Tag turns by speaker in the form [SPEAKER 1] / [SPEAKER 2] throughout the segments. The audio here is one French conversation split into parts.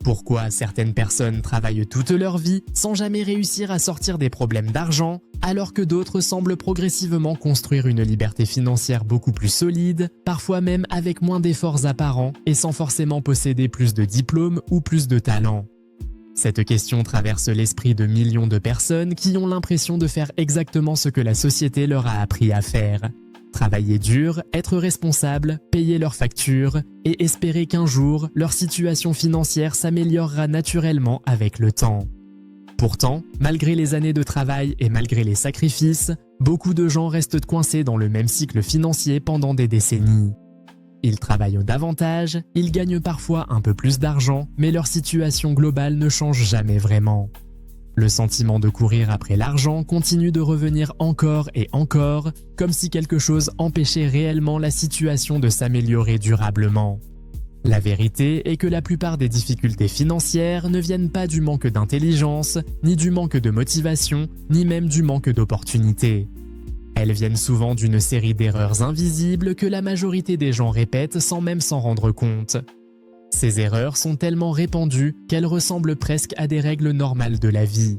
[SPEAKER 1] Pourquoi certaines personnes travaillent toute leur vie sans jamais réussir à sortir des problèmes d'argent, alors que d'autres semblent progressivement construire une liberté financière beaucoup plus solide, parfois même avec moins d'efforts apparents et sans forcément posséder plus de diplômes ou plus de talent? Cette question traverse l'esprit de millions de personnes qui ont l'impression de faire exactement ce que la société leur a appris à faire. Travailler dur, être responsable, payer leurs factures et espérer qu'un jour, leur situation financière s'améliorera naturellement avec le temps. Pourtant, malgré les années de travail et malgré les sacrifices, beaucoup de gens restent coincés dans le même cycle financier pendant des décennies. Ils travaillent davantage, ils gagnent parfois un peu plus d'argent, mais leur situation globale ne change jamais vraiment. Le sentiment de courir après l'argent continue de revenir encore et encore, comme si quelque chose empêchait réellement la situation de s'améliorer durablement. La vérité est que la plupart des difficultés financières ne viennent pas du manque d'intelligence, ni du manque de motivation, ni même du manque d'opportunités. Elles viennent souvent d'une série d'erreurs invisibles que la majorité des gens répètent sans même s'en rendre compte. Ces erreurs sont tellement répandues qu'elles ressemblent presque à des règles normales de la vie.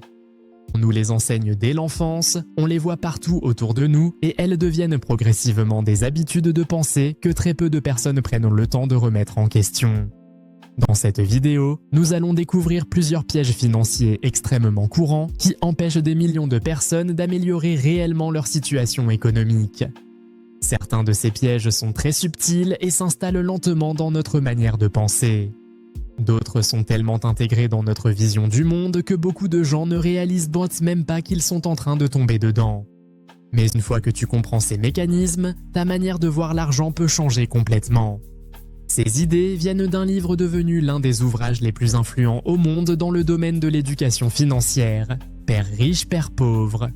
[SPEAKER 1] On nous les enseigne dès l'enfance, on les voit partout autour de nous et elles deviennent progressivement des habitudes de pensée que très peu de personnes prennent le temps de remettre en question. Dans cette vidéo, nous allons découvrir plusieurs pièges financiers extrêmement courants qui empêchent des millions de personnes d'améliorer réellement leur situation économique. Certains de ces pièges sont très subtils et s'installent lentement dans notre manière de penser. D'autres sont tellement intégrés dans notre vision du monde que beaucoup de gens ne réalisent même pas qu'ils sont en train de tomber dedans. Mais une fois que tu comprends ces mécanismes, ta manière de voir l'argent peut changer complètement. Ces idées viennent d'un livre devenu l'un des ouvrages les plus influents au monde dans le domaine de l'éducation financière, Père riche, Père pauvre.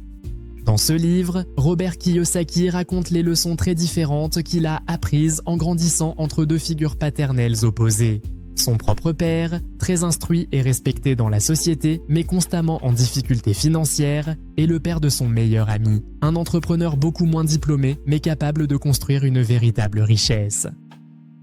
[SPEAKER 1] Dans ce livre, Robert Kiyosaki raconte les leçons très différentes qu'il a apprises en grandissant entre deux figures paternelles opposées. Son propre père, très instruit et respecté dans la société, mais constamment en difficulté financière, et le père de son meilleur ami, un entrepreneur beaucoup moins diplômé, mais capable de construire une véritable richesse.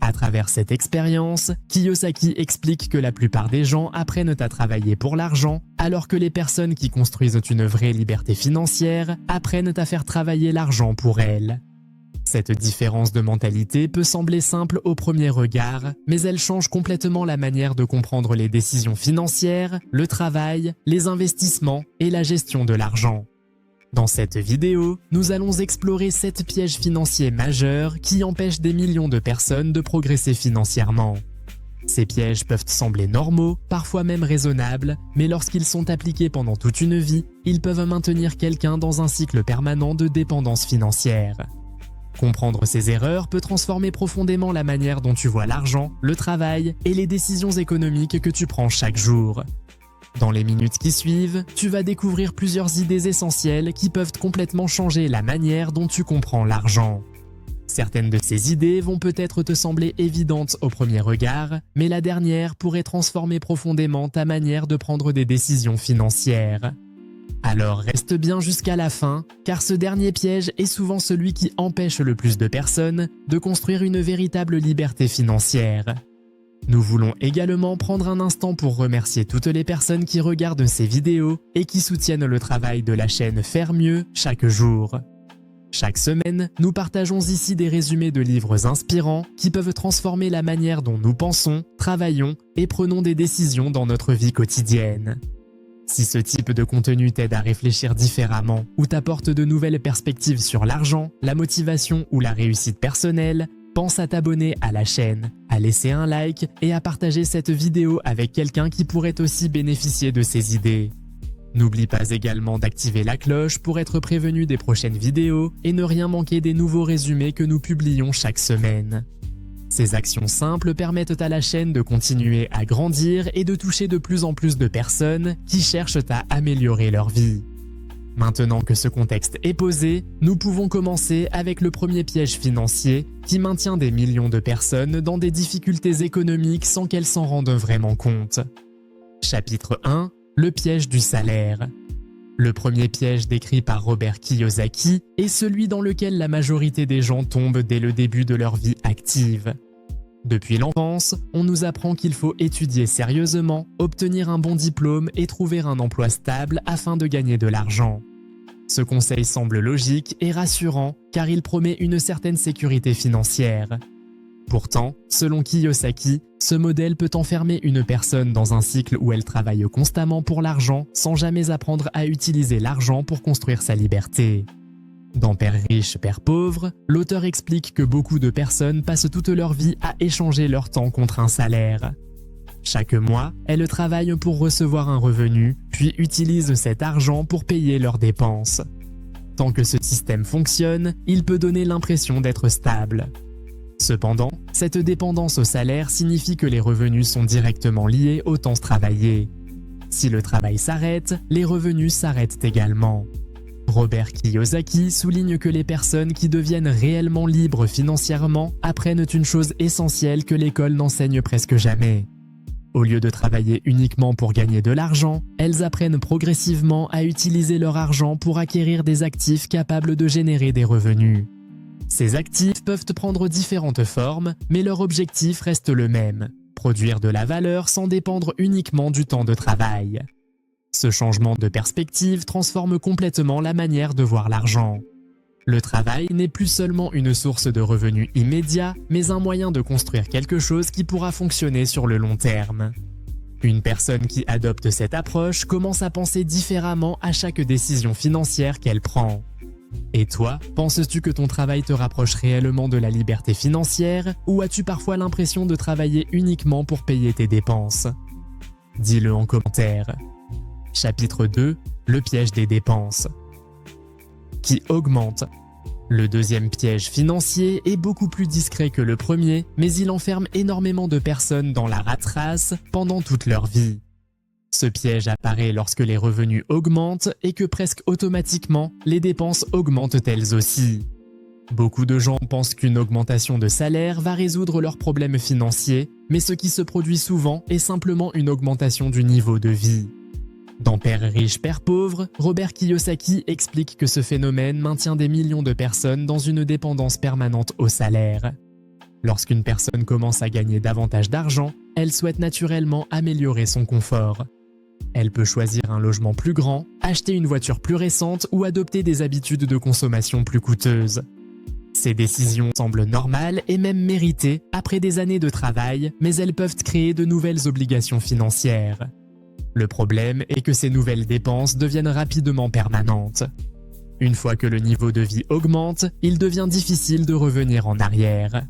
[SPEAKER 1] À travers cette expérience, Kiyosaki explique que la plupart des gens apprennent à travailler pour l'argent, alors que les personnes qui construisent une vraie liberté financière apprennent à faire travailler l'argent pour elles. Cette différence de mentalité peut sembler simple au premier regard, mais elle change complètement la manière de comprendre les décisions financières, le travail, les investissements et la gestion de l'argent. Dans cette vidéo, nous allons explorer 7 pièges financiers majeurs qui empêchent des millions de personnes de progresser financièrement. Ces pièges peuvent sembler normaux, parfois même raisonnables, mais lorsqu'ils sont appliqués pendant toute une vie, ils peuvent maintenir quelqu'un dans un cycle permanent de dépendance financière. Comprendre ces erreurs peut transformer profondément la manière dont tu vois l'argent, le travail et les décisions économiques que tu prends chaque jour. Dans les minutes qui suivent, tu vas découvrir plusieurs idées essentielles qui peuvent complètement changer la manière dont tu comprends l'argent. Certaines de ces idées vont peut-être te sembler évidentes au premier regard, mais la dernière pourrait transformer profondément ta manière de prendre des décisions financières. Alors reste bien jusqu'à la fin, car ce dernier piège est souvent celui qui empêche le plus de personnes de construire une véritable liberté financière. Nous voulons également prendre un instant pour remercier toutes les personnes qui regardent ces vidéos et qui soutiennent le travail de la chaîne Faire Mieux chaque jour. Chaque semaine, nous partageons ici des résumés de livres inspirants qui peuvent transformer la manière dont nous pensons, travaillons et prenons des décisions dans notre vie quotidienne. Si ce type de contenu t'aide à réfléchir différemment ou t'apporte de nouvelles perspectives sur l'argent, la motivation ou la réussite personnelle, pense à t'abonner à la chaîne, à laisser un like et à partager cette vidéo avec quelqu'un qui pourrait aussi bénéficier de ces idées. N'oublie pas également d'activer la cloche pour être prévenu des prochaines vidéos et ne rien manquer des nouveaux résumés que nous publions chaque semaine. Ces actions simples permettent à la chaîne de continuer à grandir et de toucher de plus en plus de personnes qui cherchent à améliorer leur vie. Maintenant que ce contexte est posé, nous pouvons commencer avec le premier piège financier qui maintient des millions de personnes dans des difficultés économiques sans qu'elles s'en rendent vraiment compte. Chapitre 1 : Le piège du salaire. Le premier piège décrit par Robert Kiyosaki est celui dans lequel la majorité des gens tombent dès le début de leur vie active. Depuis l'enfance, on nous apprend qu'il faut étudier sérieusement, obtenir un bon diplôme et trouver un emploi stable afin de gagner de l'argent. Ce conseil semble logique et rassurant car il promet une certaine sécurité financière. Pourtant, selon Kiyosaki, ce modèle peut enfermer une personne dans un cycle où elle travaille constamment pour l'argent sans jamais apprendre à utiliser l'argent pour construire sa liberté. Dans Père riche, Père pauvre, l'auteur explique que beaucoup de personnes passent toute leur vie à échanger leur temps contre un salaire. Chaque mois, elles travaillent pour recevoir un revenu, puis utilisent cet argent pour payer leurs dépenses. Tant que ce système fonctionne, il peut donner l'impression d'être stable. Cependant, cette dépendance au salaire signifie que les revenus sont directement liés au temps travaillé. Si le travail s'arrête, les revenus s'arrêtent également. Robert Kiyosaki souligne que les personnes qui deviennent réellement libres financièrement apprennent une chose essentielle que l'école n'enseigne presque jamais. Au lieu de travailler uniquement pour gagner de l'argent, elles apprennent progressivement à utiliser leur argent pour acquérir des actifs capables de générer des revenus. Ces actifs peuvent prendre différentes formes, mais leur objectif reste le même, produire de la valeur sans dépendre uniquement du temps de travail. Ce changement de perspective transforme complètement la manière de voir l'argent. Le travail n'est plus seulement une source de revenus immédiats, mais un moyen de construire quelque chose qui pourra fonctionner sur le long terme. Une personne qui adopte cette approche commence à penser différemment à chaque décision financière qu'elle prend. Et toi, penses-tu que ton travail te rapproche réellement de la liberté financière ou as-tu parfois l'impression de travailler uniquement pour payer tes dépenses? Dis-le en commentaire. Chapitre 2, le piège des dépenses. Qui augmente. Le deuxième piège financier est beaucoup plus discret que le premier, mais il enferme énormément de personnes dans la rat race pendant toute leur vie. Ce piège apparaît lorsque les revenus augmentent et que presque automatiquement, les dépenses augmentent elles aussi. Beaucoup de gens pensent qu'une augmentation de salaire va résoudre leurs problèmes financiers, mais ce qui se produit souvent est simplement une augmentation du niveau de vie. Dans Père riche, Père pauvre, Robert Kiyosaki explique que ce phénomène maintient des millions de personnes dans une dépendance permanente au salaire. Lorsqu'une personne commence à gagner davantage d'argent, elle souhaite naturellement améliorer son confort. Elle peut choisir un logement plus grand, acheter une voiture plus récente ou adopter des habitudes de consommation plus coûteuses. Ces décisions semblent normales et même méritées après des années de travail, mais elles peuvent créer de nouvelles obligations financières. Le problème est que ces nouvelles dépenses deviennent rapidement permanentes. Une fois que le niveau de vie augmente, il devient difficile de revenir en arrière.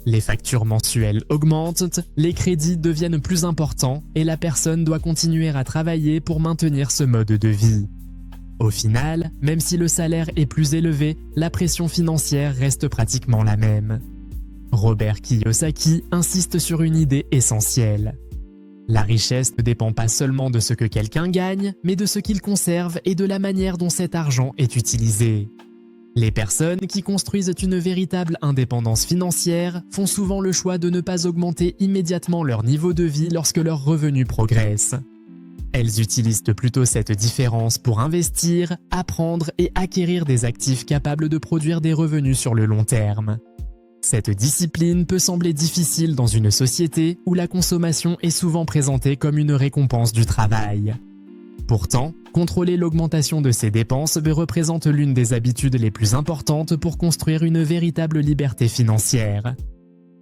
[SPEAKER 1] Les factures mensuelles augmentent, les crédits deviennent plus importants et la personne doit continuer à travailler pour maintenir ce mode de vie. Au final, même si le salaire est plus élevé, la pression financière reste pratiquement la même. Robert Kiyosaki insiste sur une idée essentielle. La richesse ne dépend pas seulement de ce que quelqu'un gagne, mais de ce qu'il conserve et de la manière dont cet argent est utilisé. Les personnes qui construisent une véritable indépendance financière font souvent le choix de ne pas augmenter immédiatement leur niveau de vie lorsque leurs revenus progressent. Elles utilisent plutôt cette différence pour investir, apprendre et acquérir des actifs capables de produire des revenus sur le long terme. Cette discipline peut sembler difficile dans une société où la consommation est souvent présentée comme une récompense du travail. Pourtant, contrôler l'augmentation de ses dépenses représente l'une des habitudes les plus importantes pour construire une véritable liberté financière.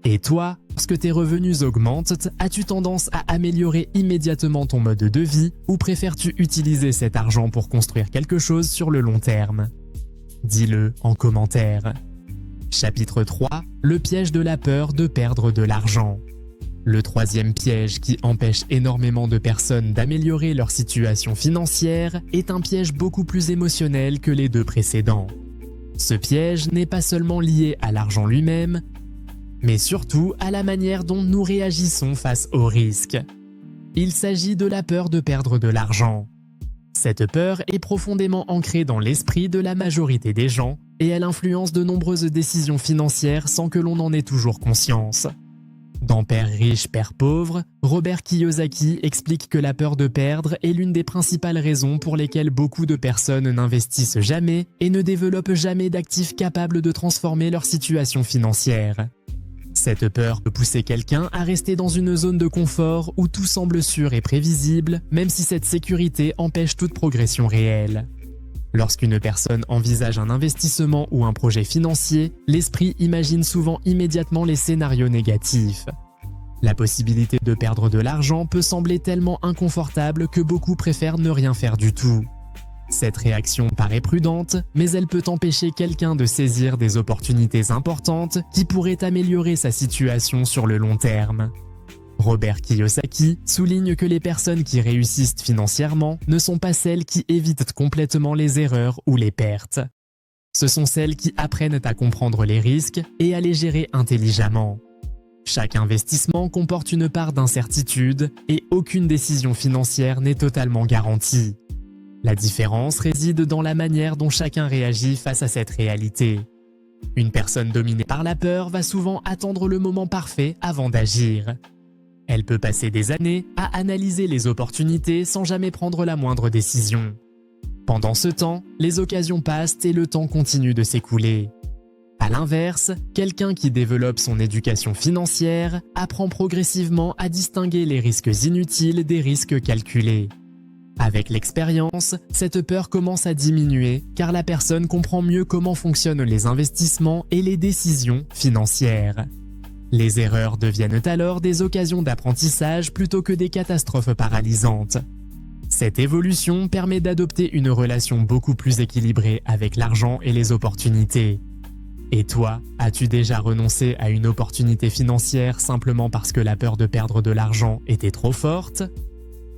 [SPEAKER 1] Et toi, lorsque tes revenus augmentent, as-tu tendance à améliorer immédiatement ton mode de vie ou préfères-tu utiliser cet argent pour construire quelque chose sur le long terme? Dis-le en commentaire. Chapitre 3, le piège de la peur de perdre de l'argent. Le troisième piège qui empêche énormément de personnes d'améliorer leur situation financière est un piège beaucoup plus émotionnel que les deux précédents. Ce piège n'est pas seulement lié à l'argent lui-même, mais surtout à la manière dont nous réagissons face au risque. Il s'agit de la peur de perdre de l'argent. Cette peur est profondément ancrée dans l'esprit de la majorité des gens et elle influence de nombreuses décisions financières sans que l'on en ait toujours conscience. Dans Père riche, Père pauvre, Robert Kiyosaki explique que la peur de perdre est l'une des principales raisons pour lesquelles beaucoup de personnes n'investissent jamais et ne développent jamais d'actifs capables de transformer leur situation financière. Cette peur peut pousser quelqu'un à rester dans une zone de confort où tout semble sûr et prévisible, même si cette sécurité empêche toute progression réelle. Lorsqu'une personne envisage un investissement ou un projet financier, l'esprit imagine souvent immédiatement les scénarios négatifs. La possibilité de perdre de l'argent peut sembler tellement inconfortable que beaucoup préfèrent ne rien faire du tout. Cette réaction paraît prudente, mais elle peut empêcher quelqu'un de saisir des opportunités importantes qui pourraient améliorer sa situation sur le long terme. Robert Kiyosaki souligne que les personnes qui réussissent financièrement ne sont pas celles qui évitent complètement les erreurs ou les pertes. Ce sont celles qui apprennent à comprendre les risques et à les gérer intelligemment. Chaque investissement comporte une part d'incertitude et aucune décision financière n'est totalement garantie. La différence réside dans la manière dont chacun réagit face à cette réalité. Une personne dominée par la peur va souvent attendre le moment parfait avant d'agir. Elle peut passer des années à analyser les opportunités sans jamais prendre la moindre décision. Pendant ce temps, les occasions passent et le temps continue de s'écouler. À l'inverse, quelqu'un qui développe son éducation financière apprend progressivement à distinguer les risques inutiles des risques calculés. Avec l'expérience, cette peur commence à diminuer car la personne comprend mieux comment fonctionnent les investissements et les décisions financières. Les erreurs deviennent alors des occasions d'apprentissage plutôt que des catastrophes paralysantes. Cette évolution permet d'adopter une relation beaucoup plus équilibrée avec l'argent et les opportunités. Et toi, as-tu déjà renoncé à une opportunité financière simplement parce que la peur de perdre de l'argent était trop forte ?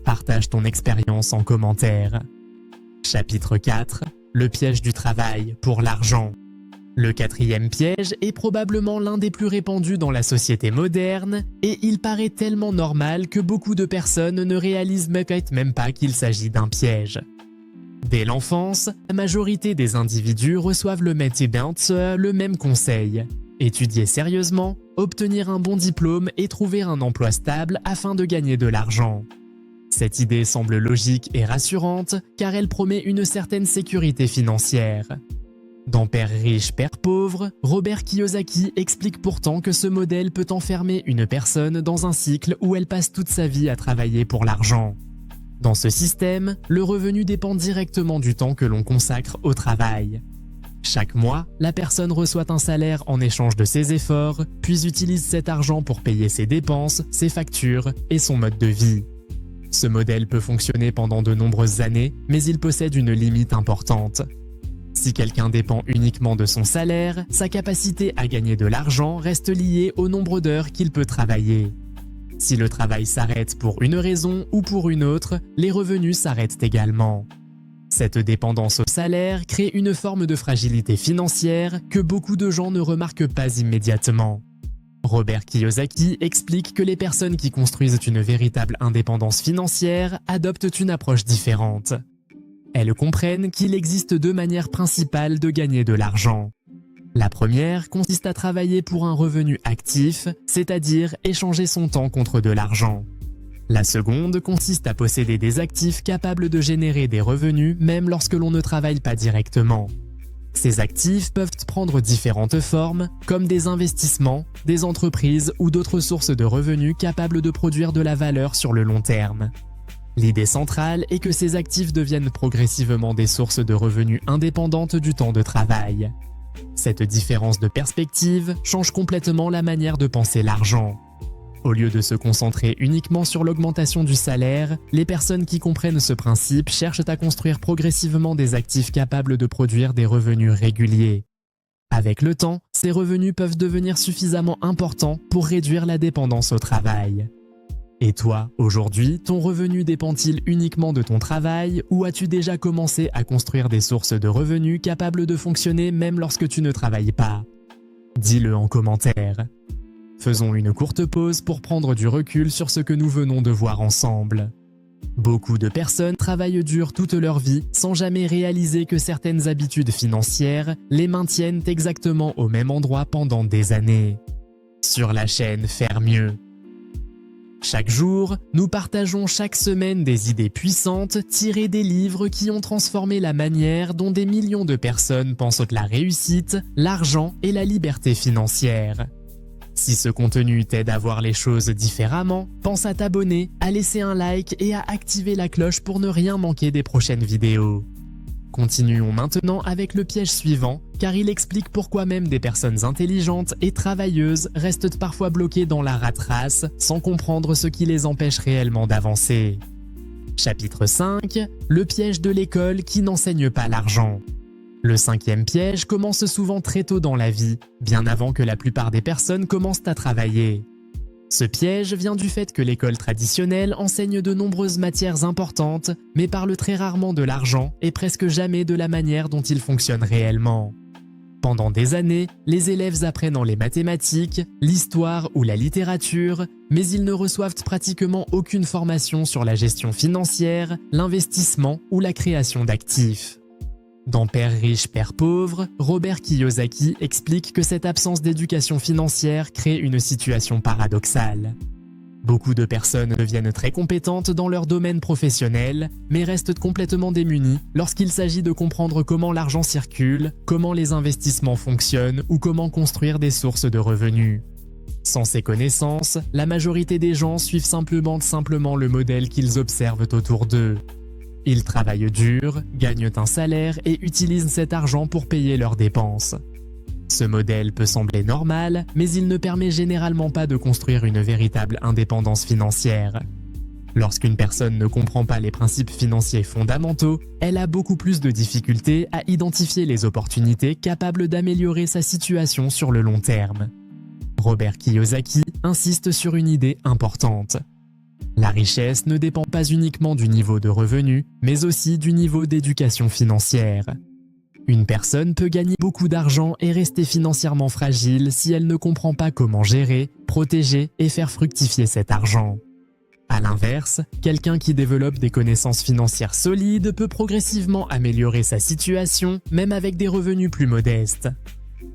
[SPEAKER 1] Partage ton expérience en commentaire. Chapitre 4. Le piège du travail pour l'argent. Le quatrième piège est probablement l'un des plus répandus dans la société moderne et il paraît tellement normal que beaucoup de personnes ne réalisent peut-être même pas qu'il s'agit d'un piège. Dès l'enfance, la majorité des individus reçoivent le même conseil. Étudier sérieusement, obtenir un bon diplôme et trouver un emploi stable afin de gagner de l'argent. Cette idée semble logique et rassurante car elle promet une certaine sécurité financière. Dans Père riche, Père pauvre, Robert Kiyosaki explique pourtant que ce modèle peut enfermer une personne dans un cycle où elle passe toute sa vie à travailler pour l'argent. Dans ce système, le revenu dépend directement du temps que l'on consacre au travail. Chaque mois, la personne reçoit un salaire en échange de ses efforts, puis utilise cet argent pour payer ses dépenses, ses factures et son mode de vie. Ce modèle peut fonctionner pendant de nombreuses années, mais il possède une limite importante. Si quelqu'un dépend uniquement de son salaire, sa capacité à gagner de l'argent reste liée au nombre d'heures qu'il peut travailler. Si le travail s'arrête pour une raison ou pour une autre, les revenus s'arrêtent également. Cette dépendance au salaire crée une forme de fragilité financière que beaucoup de gens ne remarquent pas immédiatement. Robert Kiyosaki explique que les personnes qui construisent une véritable indépendance financière adoptent une approche différente. Elles comprennent qu'il existe deux manières principales de gagner de l'argent. La première consiste à travailler pour un revenu actif, c'est-à-dire échanger son temps contre de l'argent. La seconde consiste à posséder des actifs capables de générer des revenus même lorsque l'on ne travaille pas directement. Ces actifs peuvent prendre différentes formes, comme des investissements, des entreprises ou d'autres sources de revenus capables de produire de la valeur sur le long terme. L'idée centrale est que ces actifs deviennent progressivement des sources de revenus indépendantes du temps de travail. Cette différence de perspective change complètement la manière de penser l'argent. Au lieu de se concentrer uniquement sur l'augmentation du salaire, les personnes qui comprennent ce principe cherchent à construire progressivement des actifs capables de produire des revenus réguliers. Avec le temps, ces revenus peuvent devenir suffisamment importants pour réduire la dépendance au travail. Et toi, aujourd'hui, ton revenu dépend-il uniquement de ton travail ou as-tu déjà commencé à construire des sources de revenus capables de fonctionner même lorsque tu ne travailles pas ? Dis-le en commentaire. Faisons une courte pause pour prendre du recul sur ce que nous venons de voir ensemble. Beaucoup de personnes travaillent dur toute leur vie sans jamais réaliser que certaines habitudes financières les maintiennent exactement au même endroit pendant des années. Sur la chaîne Faire mieux. Chaque jour, nous partageons chaque semaine des idées puissantes tirées des livres qui ont transformé la manière dont des millions de personnes pensent la réussite, l'argent et la liberté financière. Si ce contenu t'aide à voir les choses différemment, pense à t'abonner, à laisser un like et à activer la cloche pour ne rien manquer des prochaines vidéos. Continuons maintenant avec le piège suivant, car il explique pourquoi même des personnes intelligentes et travailleuses restent parfois bloquées dans la rat race sans comprendre ce qui les empêche réellement d'avancer. Chapitre 5, le piège de l'école qui n'enseigne pas l'argent. Le 5e piège commence souvent très tôt dans la vie, bien avant que la plupart des personnes commencent à travailler. Ce piège vient du fait que l'école traditionnelle enseigne de nombreuses matières importantes, mais parle très rarement de l'argent et presque jamais de la manière dont il fonctionne réellement. Pendant des années, les élèves apprennent les mathématiques, l'histoire ou la littérature, mais ils ne reçoivent pratiquement aucune formation sur la gestion financière, l'investissement ou la création d'actifs. Dans Père riche, Père pauvre, Robert Kiyosaki explique que cette absence d'éducation financière crée une situation paradoxale. Beaucoup de personnes deviennent très compétentes dans leur domaine professionnel, mais restent complètement démunies lorsqu'il s'agit de comprendre comment l'argent circule, comment les investissements fonctionnent ou comment construire des sources de revenus. Sans ces connaissances, la majorité des gens suivent simplement le modèle qu'ils observent autour d'eux. Ils travaillent dur, gagnent un salaire et utilisent cet argent pour payer leurs dépenses. Ce modèle peut sembler normal, mais il ne permet généralement pas de construire une véritable indépendance financière. Lorsqu'une personne ne comprend pas les principes financiers fondamentaux, elle a beaucoup plus de difficultés à identifier les opportunités capables d'améliorer sa situation sur le long terme. Robert Kiyosaki insiste sur une idée importante. La richesse ne dépend pas uniquement du niveau de revenu, mais aussi du niveau d'éducation financière. Une personne peut gagner beaucoup d'argent et rester financièrement fragile si elle ne comprend pas comment gérer, protéger et faire fructifier cet argent. À l'inverse, quelqu'un qui développe des connaissances financières solides peut progressivement améliorer sa situation, même avec des revenus plus modestes.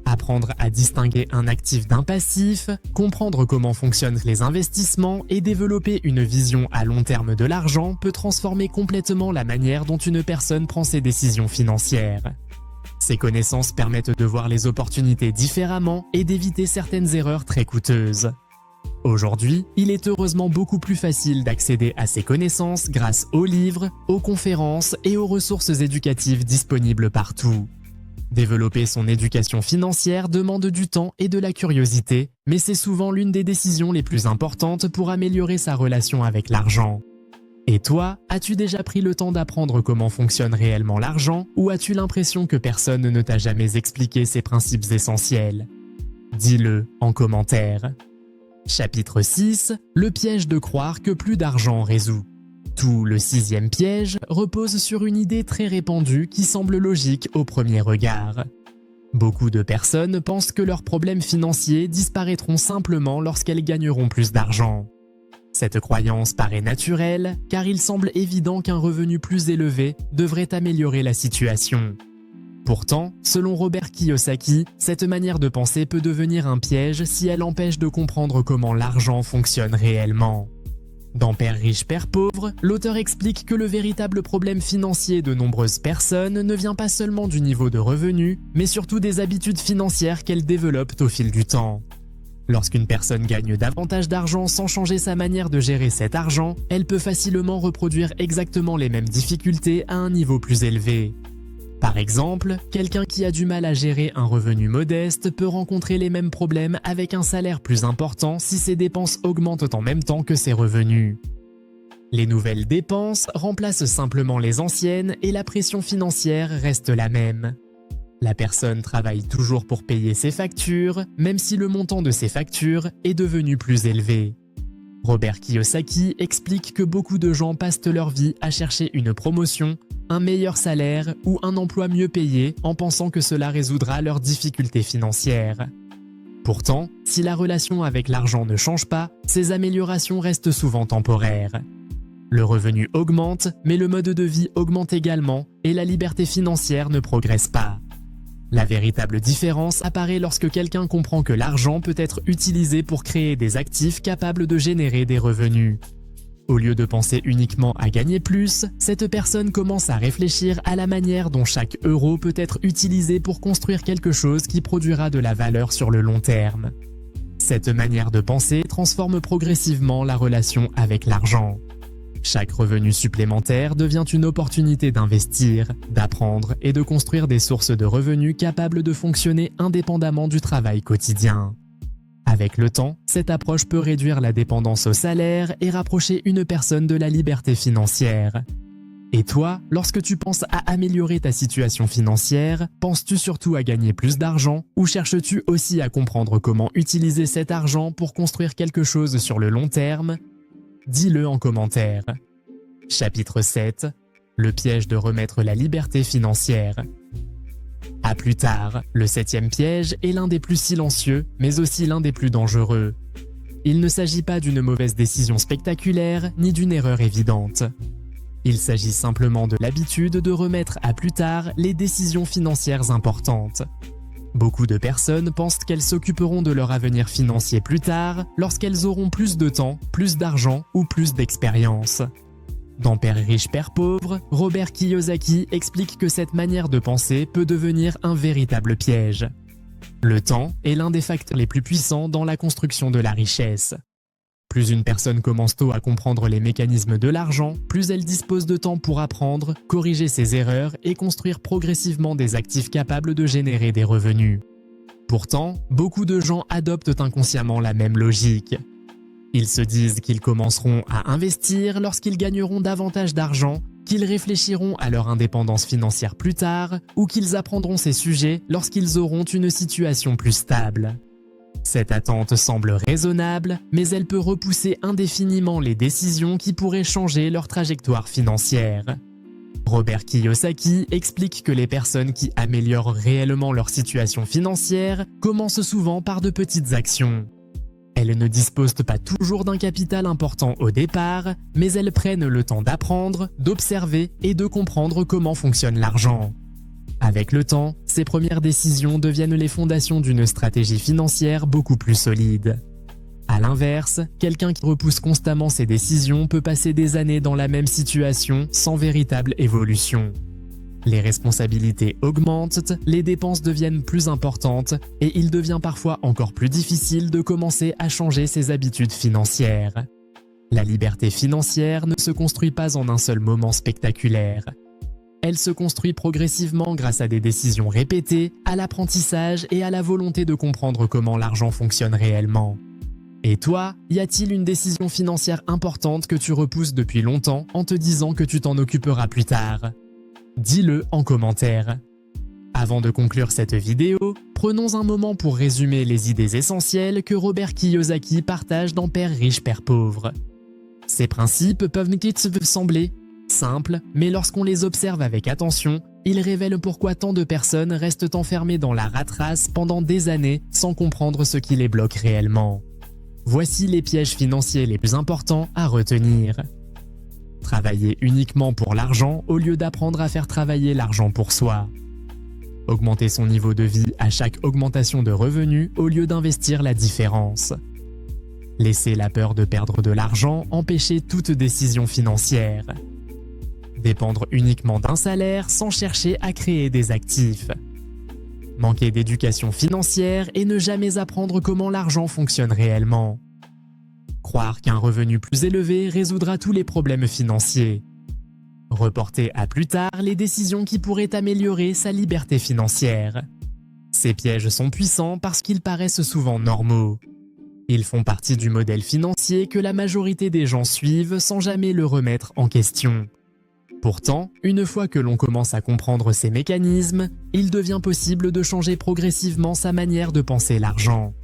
[SPEAKER 1] Apprendre à distinguer un actif d'un passif, comprendre comment fonctionnent les investissements et développer une vision à long terme de l'argent peut transformer complètement la manière dont une personne prend ses décisions financières. Ces connaissances permettent de voir les opportunités différemment et d'éviter certaines erreurs très coûteuses. Aujourd'hui, il est heureusement beaucoup plus facile d'accéder à ces connaissances grâce aux livres, aux conférences et aux ressources éducatives disponibles partout. Développer son éducation financière demande du temps et de la curiosité, mais c'est souvent l'une des décisions les plus importantes pour améliorer sa relation avec l'argent. Et toi, as-tu déjà pris le temps d'apprendre comment fonctionne réellement l'argent, ou as-tu l'impression que personne ne t'a jamais expliqué ces principes essentiels? Dis-le en commentaire. Chapitre 6, le piège de croire que plus d'argent résout. Tout le 6e piège repose sur une idée très répandue qui semble logique au premier regard. Beaucoup de personnes pensent que leurs problèmes financiers disparaîtront simplement lorsqu'elles gagneront plus d'argent. Cette croyance paraît naturelle car il semble évident qu'un revenu plus élevé devrait améliorer la situation. Pourtant, selon Robert Kiyosaki, cette manière de penser peut devenir un piège si elle empêche de comprendre comment l'argent fonctionne réellement. Dans Père riche, Père pauvre, l'auteur explique que le véritable problème financier de nombreuses personnes ne vient pas seulement du niveau de revenu, mais surtout des habitudes financières qu'elles développent au fil du temps. Lorsqu'une personne gagne davantage d'argent sans changer sa manière de gérer cet argent, elle peut facilement reproduire exactement les mêmes difficultés à un niveau plus élevé. Par exemple, quelqu'un qui a du mal à gérer un revenu modeste peut rencontrer les mêmes problèmes avec un salaire plus important si ses dépenses augmentent en même temps que ses revenus. Les nouvelles dépenses remplacent simplement les anciennes et la pression financière reste la même. La personne travaille toujours pour payer ses factures, même si le montant de ses factures est devenu plus élevé. Robert Kiyosaki explique que beaucoup de gens passent leur vie à chercher une promotion, un meilleur salaire ou un emploi mieux payé en pensant que cela résoudra leurs difficultés financières. Pourtant, si la relation avec l'argent ne change pas, ces améliorations restent souvent temporaires. Le revenu augmente, mais le mode de vie augmente également et la liberté financière ne progresse pas. La véritable différence apparaît lorsque quelqu'un comprend que l'argent peut être utilisé pour créer des actifs capables de générer des revenus. Au lieu de penser uniquement à gagner plus, cette personne commence à réfléchir à la manière dont chaque euro peut être utilisé pour construire quelque chose qui produira de la valeur sur le long terme. Cette manière de penser transforme progressivement la relation avec l'argent. Chaque revenu supplémentaire devient une opportunité d'investir, d'apprendre et de construire des sources de revenus capables de fonctionner indépendamment du travail quotidien. Avec le temps, cette approche peut réduire la dépendance au salaire et rapprocher une personne de la liberté financière. Et toi, lorsque tu penses à améliorer ta situation financière, penses-tu surtout à gagner plus d'argent ou cherches-tu aussi à comprendre comment utiliser cet argent pour construire quelque chose sur le long terme ? Dis-le en commentaire. Chapitre 7. Le piège de remettre la liberté financière. À plus tard, le 7e piège est l'un des plus silencieux, mais aussi l'un des plus dangereux. Il ne s'agit pas d'une mauvaise décision spectaculaire, ni d'une erreur évidente. Il s'agit simplement de l'habitude de remettre à plus tard les décisions financières importantes. Beaucoup de personnes pensent qu'elles s'occuperont de leur avenir financier plus tard, lorsqu'elles auront plus de temps, plus d'argent ou plus d'expérience. Dans Père riche, Père pauvre, Robert Kiyosaki explique que cette manière de penser peut devenir un véritable piège. Le temps est l'un des facteurs les plus puissants dans la construction de la richesse. Plus une personne commence tôt à comprendre les mécanismes de l'argent, plus elle dispose de temps pour apprendre, corriger ses erreurs et construire progressivement des actifs capables de générer des revenus. Pourtant, beaucoup de gens adoptent inconsciemment la même logique. Ils se disent qu'ils commenceront à investir lorsqu'ils gagneront davantage d'argent, qu'ils réfléchiront à leur indépendance financière plus tard, ou qu'ils apprendront ces sujets lorsqu'ils auront une situation plus stable. Cette attente semble raisonnable, mais elle peut repousser indéfiniment les décisions qui pourraient changer leur trajectoire financière. Robert Kiyosaki explique que les personnes qui améliorent réellement leur situation financière commencent souvent par de petites actions. Elles ne disposent pas toujours d'un capital important au départ, mais elles prennent le temps d'apprendre, d'observer et de comprendre comment fonctionne l'argent. Avec le temps, ces premières décisions deviennent les fondations d'une stratégie financière beaucoup plus solide. A l'inverse, quelqu'un qui repousse constamment ses décisions peut passer des années dans la même situation sans véritable évolution. Les responsabilités augmentent, les dépenses deviennent plus importantes et il devient parfois encore plus difficile de commencer à changer ses habitudes financières. La liberté financière ne se construit pas en un seul moment spectaculaire. Elle se construit progressivement grâce à des décisions répétées, à l'apprentissage et à la volonté de comprendre comment l'argent fonctionne réellement. Et toi, y a-t-il une décision financière importante que tu repousses depuis longtemps en te disant que tu t'en occuperas plus tard ? Dis-le en commentaire. Avant de conclure cette vidéo, prenons un moment pour résumer les idées essentielles que Robert Kiyosaki partage dans Père riche, Père pauvre. Ces principes peuvent sembler simples, mais lorsqu'on les observe avec attention, ils révèlent pourquoi tant de personnes restent enfermées dans la rat race pendant des années sans comprendre ce qui les bloque réellement. Voici les pièges financiers les plus importants à retenir. Travailler uniquement pour l'argent au lieu d'apprendre à faire travailler l'argent pour soi. Augmenter son niveau de vie à chaque augmentation de revenus au lieu d'investir la différence. Laisser la peur de perdre de l'argent empêcher toute décision financière. Dépendre uniquement d'un salaire sans chercher à créer des actifs. Manquer d'éducation financière et ne jamais apprendre comment l'argent fonctionne réellement. Croire qu'un revenu plus élevé résoudra tous les problèmes financiers. Reporter à plus tard les décisions qui pourraient améliorer sa liberté financière. Ces pièges sont puissants parce qu'ils paraissent souvent normaux. Ils font partie du modèle financier que la majorité des gens suivent sans jamais le remettre en question. Pourtant, une fois que l'on commence à comprendre ces mécanismes, il devient possible de changer progressivement sa manière de penser l'argent.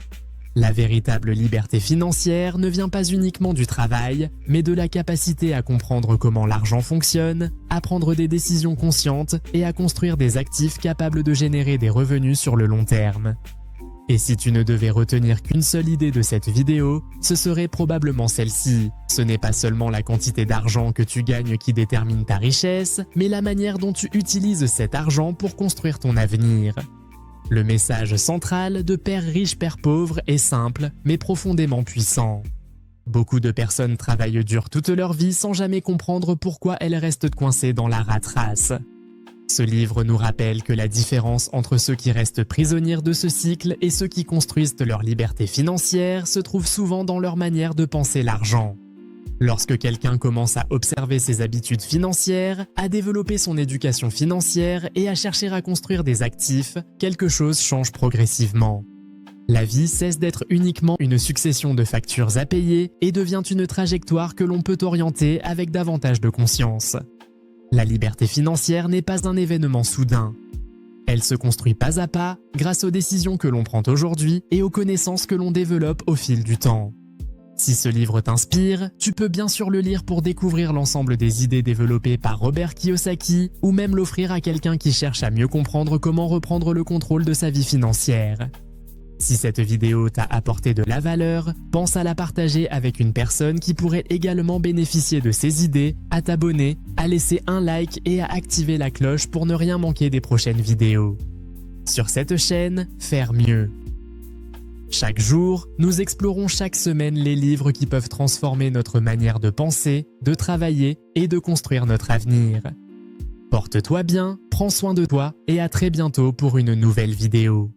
[SPEAKER 1] La véritable liberté financière ne vient pas uniquement du travail, mais de la capacité à comprendre comment l'argent fonctionne, à prendre des décisions conscientes et à construire des actifs capables de générer des revenus sur le long terme. Et si tu ne devais retenir qu'une seule idée de cette vidéo, ce serait probablement celle-ci. Ce n'est pas seulement la quantité d'argent que tu gagnes qui détermine ta richesse, mais la manière dont tu utilises cet argent pour construire ton avenir. Le message central de Père riche, Père pauvre est simple, mais profondément puissant. Beaucoup de personnes travaillent dur toute leur vie sans jamais comprendre pourquoi elles restent coincées dans la rat race. Ce livre nous rappelle que la différence entre ceux qui restent prisonniers de ce cycle et ceux qui construisent leur liberté financière se trouve souvent dans leur manière de penser l'argent. Lorsque quelqu'un commence à observer ses habitudes financières, à développer son éducation financière et à chercher à construire des actifs, quelque chose change progressivement. La vie cesse d'être uniquement une succession de factures à payer et devient une trajectoire que l'on peut orienter avec davantage de conscience. La liberté financière n'est pas un événement soudain. Elle se construit pas à pas grâce aux décisions que l'on prend aujourd'hui et aux connaissances que l'on développe au fil du temps. Si ce livre t'inspire, tu peux bien sûr le lire pour découvrir l'ensemble des idées développées par Robert Kiyosaki ou même l'offrir à quelqu'un qui cherche à mieux comprendre comment reprendre le contrôle de sa vie financière. Si cette vidéo t'a apporté de la valeur, pense à la partager avec une personne qui pourrait également bénéficier de ces idées, à t'abonner, à laisser un like et à activer la cloche pour ne rien manquer des prochaines vidéos. Sur cette chaîne, faire mieux. Chaque jour, nous explorons chaque semaine les livres qui peuvent transformer notre manière de penser, de travailler et de construire notre avenir. Porte-toi bien, prends soin de toi et à très bientôt pour une nouvelle vidéo.